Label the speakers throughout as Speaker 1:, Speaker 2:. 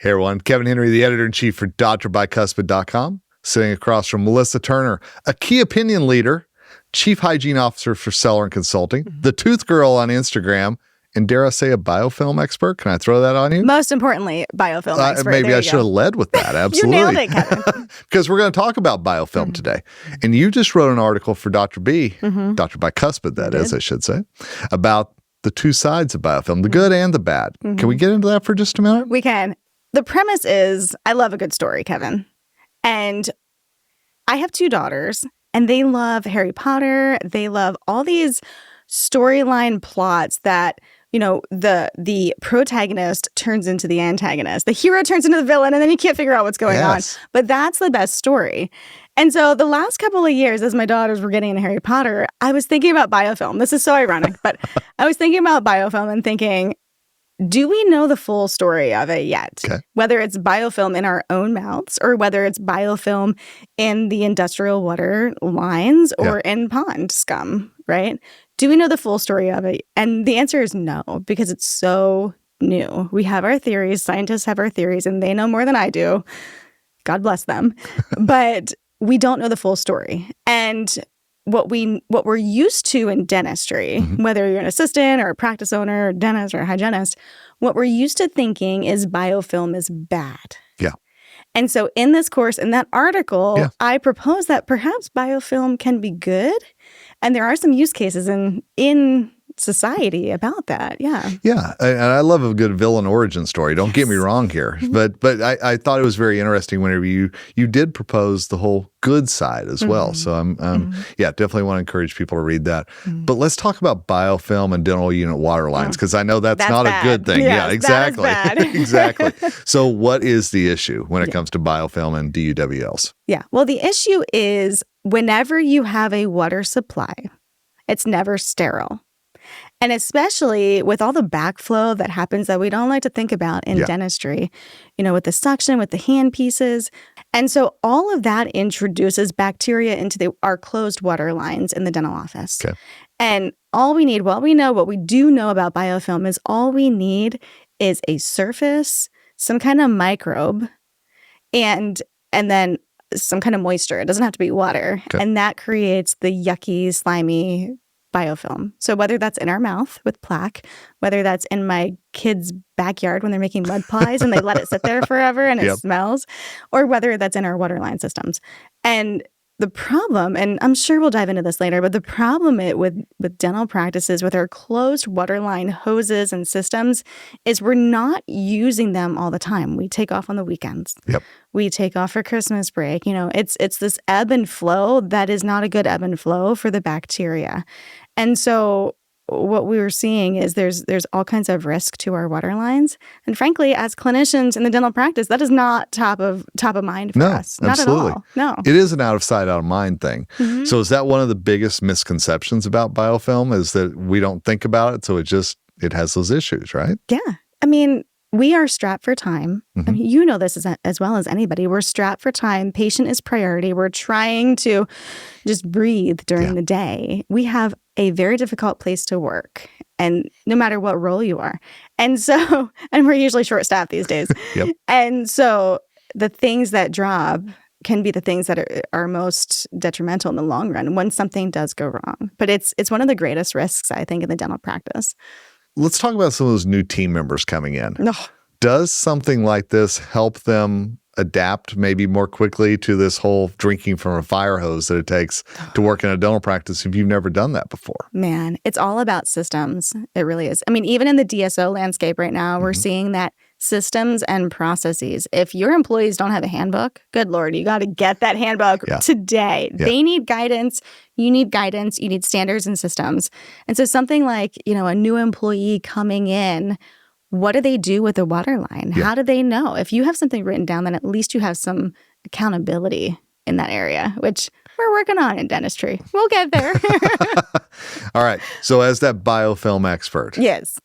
Speaker 1: Hey everyone, Kevin Henry, the editor-in-chief for drbicuspid.com, sitting across from Melissa Turner, a key opinion leader, chief hygiene officer for Seller and Consulting, the Tooth Girl on Instagram, and dare I say a biofilm expert? Can I throw that on you?
Speaker 2: Most importantly, biofilm expert.
Speaker 1: Maybe I should have led with that. Absolutely.
Speaker 2: You nailed it, Kevin.
Speaker 1: Because we're going to talk about biofilm today. And you just wrote an article for Dr. B, Dr. Bicuspid, that is, I should say, about the two sides of biofilm, the good and the bad. Can we get into that for just a minute?
Speaker 2: We can. The premise is, I love a good story, Kevin. And I have two daughters, and they love Harry Potter. They love all these storyline plots that, you know, the protagonist turns into the antagonist. The hero turns into the villain, and then you can't figure out what's going on. But that's the best story. And so the last couple of years, as my daughters were getting into Harry Potter, I was thinking about biofilm. This is so ironic, but I was thinking about biofilm and thinking, do we know the full story of it yet?
Speaker 1: Okay.
Speaker 2: Whether it's biofilm in our own mouths or whether it's biofilm in the industrial water lines or in pond scum, right? Do we know the full story of it? And the answer is no, because it's so new. We have our theories. Scientists have our theories, and they know more than I do. God bless them. But we don't know the full story. And what we're used to in dentistry, whether you're an assistant or a practice owner or dentist or a hygienist, what we're used to thinking is biofilm is bad.
Speaker 1: Yeah.
Speaker 2: And so in this course, in that article, I propose that perhaps biofilm can be good. And there are some use cases in society about that. Yeah.
Speaker 1: Yeah. And I love a good villain origin story. Don't get me wrong here. But I thought it was very interesting whenever you did propose the whole good side as well. So I'm definitely want to encourage people to read that. But let's talk about biofilm and dental unit water lines, because I know that's not
Speaker 2: bad.
Speaker 1: A good thing.
Speaker 2: Yes,
Speaker 1: yeah, exactly.
Speaker 2: That is bad.
Speaker 1: Exactly. So what is the issue when it comes to biofilm and DUWLs?
Speaker 2: Yeah. Well, the issue is whenever you have a water supply, it's never sterile. And especially with all the backflow that happens that we don't like to think about in dentistry, you know, with the suction, with the hand pieces. And so all of that introduces bacteria into our closed water lines in the dental office. Okay. And all we need, what we do know about biofilm is all we need is a surface, some kind of microbe, and then some kind of moisture. It doesn't have to be water. Okay. And that creates the yucky, slimy biofilm. So whether that's in our mouth with plaque, whether that's in my kids' backyard when they're making mud pies and they let it sit there forever and it smells, or whether that's in our water line systems. And the problem, and I'm sure we'll dive into this later, but the problem with dental practices with our closed water line hoses and systems is we're not using them all the time. We take off on the weekends. Yep. We take off for Christmas break. You know, it's this ebb and flow that is not a good ebb and flow for the bacteria. And so what we were seeing is there's all kinds of risk to our water lines. And frankly, as clinicians in the dental practice, that is not top of mind for us. Not
Speaker 1: absolutely.
Speaker 2: At all. No.
Speaker 1: It is an out of sight, out of mind thing. So is that one of the biggest misconceptions about biofilm, is that we don't think about it, so it has those issues, right?
Speaker 2: Yeah. I mean, we are strapped for time. I mean, you know this as well as anybody. We're strapped for time. Patient is priority. We're trying to just breathe during the day. We have a very difficult place to work, and no matter what role you are. And we're usually short-staffed these days. And so the things that drop can be the things that are most detrimental in the long run when something does go wrong. But it's one of the greatest risks, I think, in the dental practice.
Speaker 1: Let's talk about some of those new team members coming in. Does something like this help them adapt maybe more quickly to this whole drinking from a fire hose that it takes to work in a dental practice if you've never done that before?
Speaker 2: Man, it's all about systems. It really is. I mean, even in the DSO landscape right now, we're seeing that systems and processes. If your employees don't have a handbook, good Lord, you got to get that handbook today. They need guidance. You need guidance. You need standards and systems. And so something like, you know, a new employee coming in, what do they do with the water line? How do they know? If you have something written down, then at least you have some accountability in that area, which we're working on in dentistry. We'll get there.
Speaker 1: All right. So as that biofilm expert.
Speaker 2: Yes.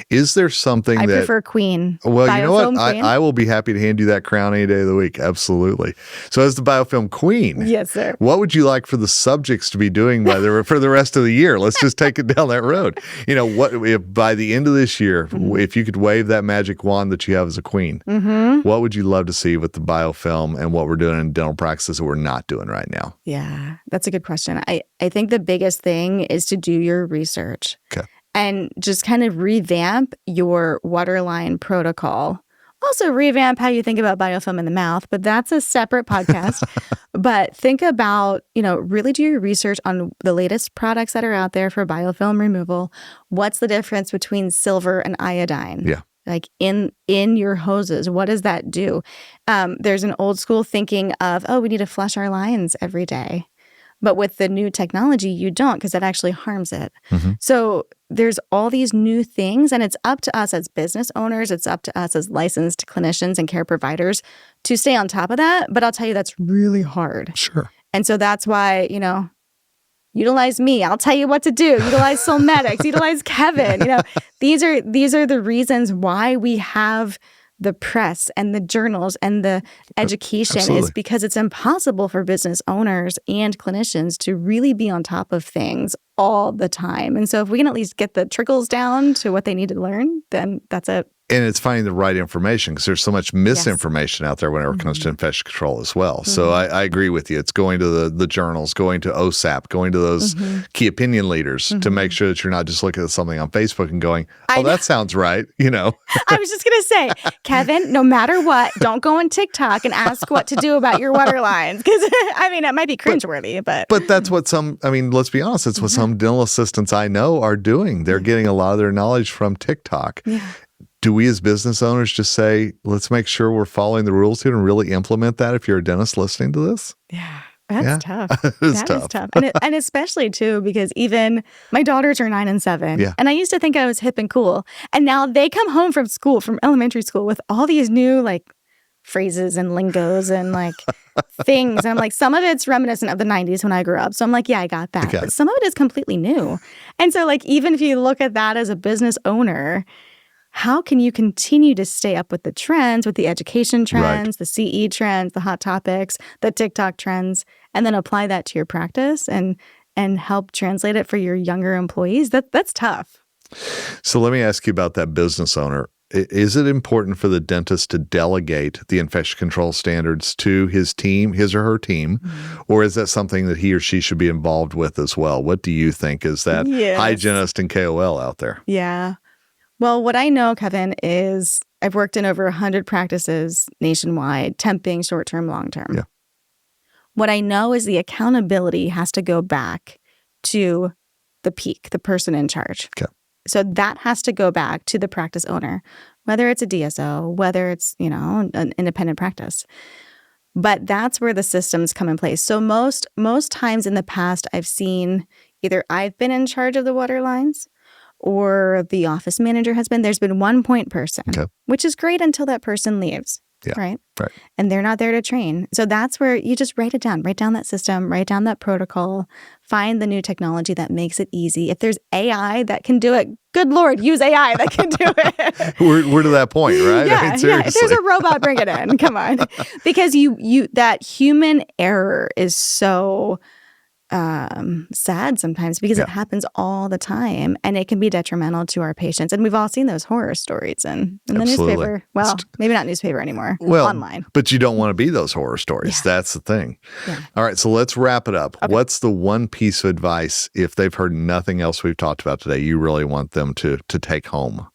Speaker 1: Is there something
Speaker 2: I
Speaker 1: that
Speaker 2: prefer Queen.
Speaker 1: Well, you know what?
Speaker 2: Biofilm Queen.
Speaker 1: I will be happy to hand you that crown any day of the week. Absolutely. So, as the biofilm queen,
Speaker 2: Yes, sir.
Speaker 1: what would you like for the subjects to be doing for the rest of the year? Let's just take it down that road. What if by the end of this year, if you could wave that magic wand that you have as a queen, what would you love to see with the biofilm and what we're doing in dental practices that we're not doing right now?
Speaker 2: Yeah, that's a good question. I think the biggest thing is to do your research.
Speaker 1: Okay.
Speaker 2: And just kind of revamp your waterline protocol. Also revamp how you think about biofilm in the mouth, but that's a separate podcast. But think about, really do your research on the latest products that are out there for biofilm removal. What's the difference between silver and iodine?
Speaker 1: Yeah.
Speaker 2: Like in your hoses, what does that do? There's an old school thinking of, we need to flush our lines every day. But with the new technology, you don't, because that actually harms it. So there's all these new things, and it's up to us as business owners, it's up to us as licensed clinicians and care providers to stay on top of that. But I'll tell you, that's really hard.
Speaker 1: Sure.
Speaker 2: And so that's why, utilize me. I'll tell you what to do. Utilize Solmedics, utilize Kevin. These are the reasons why we have the press and the journals and the education.
Speaker 1: Absolutely.
Speaker 2: Is because it's impossible for business owners and clinicians to really be on top of things all the time. And so if we can at least get the trickles down to what they need to learn, then that's it.
Speaker 1: And it's finding the right information because there's so much misinformation out there whenever it comes to infection control as well. So I agree with you. It's going to the journals, going to OSAP, going to those key opinion leaders to make sure that you're not just looking at something on Facebook and going, that sounds right.
Speaker 2: I was just going to say, Kevin, no matter what, don't go on TikTok and ask what to do about your water lines. Because, it might be cringeworthy, but.
Speaker 1: But that's what let's be honest, it's what some dental assistants I know are doing. They're getting a lot of their knowledge from TikTok.
Speaker 2: Yeah.
Speaker 1: Do we as business owners just say, let's make sure we're following the rules here and really implement that if you're a dentist listening to this?
Speaker 2: Yeah. That's tough.
Speaker 1: It's
Speaker 2: That is tough. And especially, too, because even my daughters are 9 and 7.
Speaker 1: Yeah.
Speaker 2: And I used to think I was hip and cool. And now they come home from school, from elementary school, with all these new, phrases and lingos and, things. And I'm like, some of it's reminiscent of the 90s when I grew up. So I'm like, yeah, I got that. But some of it is completely new. And so, even if you look at that as a business owner, how can you continue to stay up with the trends, with the education trends, the CE trends, the hot topics, the TikTok trends, and then apply that to your practice and help translate it for your younger employees? That's tough.
Speaker 1: So let me ask you about that business owner. Is it important for the dentist to delegate the infection control standards to his team, his or her team, or is that something that he or she should be involved with as well? What do you think is that hygienist and KOL out there?
Speaker 2: Yeah. Well, what I know, Kevin, is I've worked in over 100 practices nationwide, temping, short-term, long-term.
Speaker 1: Yeah.
Speaker 2: What I know is the accountability has to go back to the peak, the person in charge.
Speaker 1: Okay.
Speaker 2: So that has to go back to the practice owner, whether it's a DSO, whether it's, an independent practice. But that's where the systems come in place. So most times in the past, I've seen either I've been in charge of the water lines or the office manager has been. There's been one point person, which is great until that person leaves, right? And they're not there to train. So that's where you just write it down. Write down that system, write down that protocol, find the new technology that makes it easy. If there's AI that can do it, good Lord, use AI that can do it.
Speaker 1: We're to that point, right?
Speaker 2: Yeah, if there's a robot, bring it in. Come on. Because you that human error is so sad sometimes because it happens all the time and it can be detrimental to our patients. And we've all seen those horror stories in the newspaper. Well, maybe not newspaper anymore. Online.
Speaker 1: But you don't want to be those horror stories. Yeah. That's the thing. Yeah. All right. So let's wrap it up. Okay. What's the one piece of advice, if they've heard nothing else we've talked about today, you really want them to take home?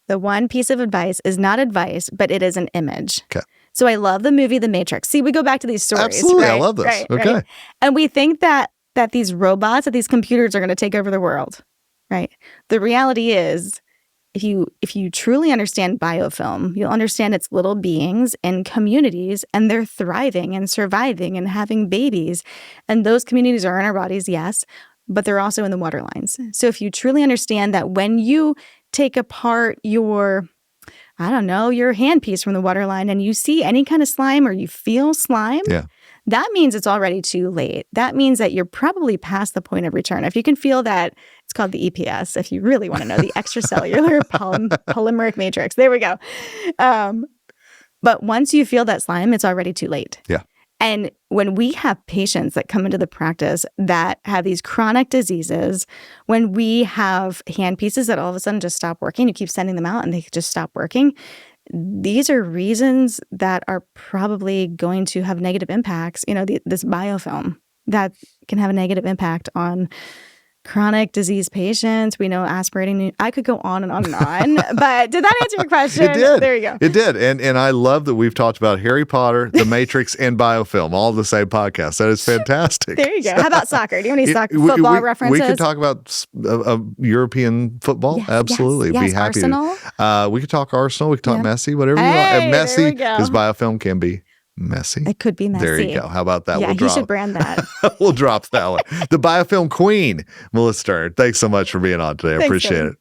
Speaker 2: The one piece of advice is not advice, but it is an image.
Speaker 1: Okay.
Speaker 2: So I love the movie The Matrix. See, we go back to these stories.
Speaker 1: Absolutely.
Speaker 2: Right?
Speaker 1: I love this.
Speaker 2: Right,
Speaker 1: okay.
Speaker 2: Right? And we think that these robots, that these computers are going to take over the world, right? The reality is, if you truly understand biofilm, you'll understand it's little beings in communities, and they're thriving and surviving and having babies. And those communities are in our bodies, yes, but they're also in the water lines. So if you truly understand that when you take apart your handpiece from the water line and you see any kind of slime or you feel slime, that means it's already too late. That means that you're probably past the point of return. If you can feel that It's called the EPS, if you really want to know, the extracellular polymeric matrix. There we go. But once you feel that slime, it's already too late.
Speaker 1: Yeah.
Speaker 2: And when we have patients that come into the practice that have these chronic diseases, when we have hand pieces that all of a sudden just stop working, you keep sending them out and they just stop working, these are reasons that are probably going to have negative impacts. This biofilm that can have a negative impact on chronic disease patients. We know aspirating. I could go on and on and on, but did that answer your question?
Speaker 1: It did.
Speaker 2: There you go.
Speaker 1: It did. And I love that we've talked about Harry Potter, The Matrix, and Biofilm, all the same podcast. That is fantastic.
Speaker 2: There you go. How about soccer? Do you have any football references?
Speaker 1: We could talk about European football.
Speaker 2: Yes,
Speaker 1: absolutely.
Speaker 2: Yes,
Speaker 1: be happy
Speaker 2: Arsenal.
Speaker 1: to. We could talk Arsenal. We could talk Messi, whatever you
Speaker 2: Hey,
Speaker 1: want. Messi,
Speaker 2: there we go.
Speaker 1: because Biofilm can be messy.
Speaker 2: It could be messy.
Speaker 1: There you go. How about that?
Speaker 2: Yeah, you should brand that.
Speaker 1: We'll drop that one. The Biofilm Queen, Melissa Stern. Thanks so much for being on today. I appreciate it.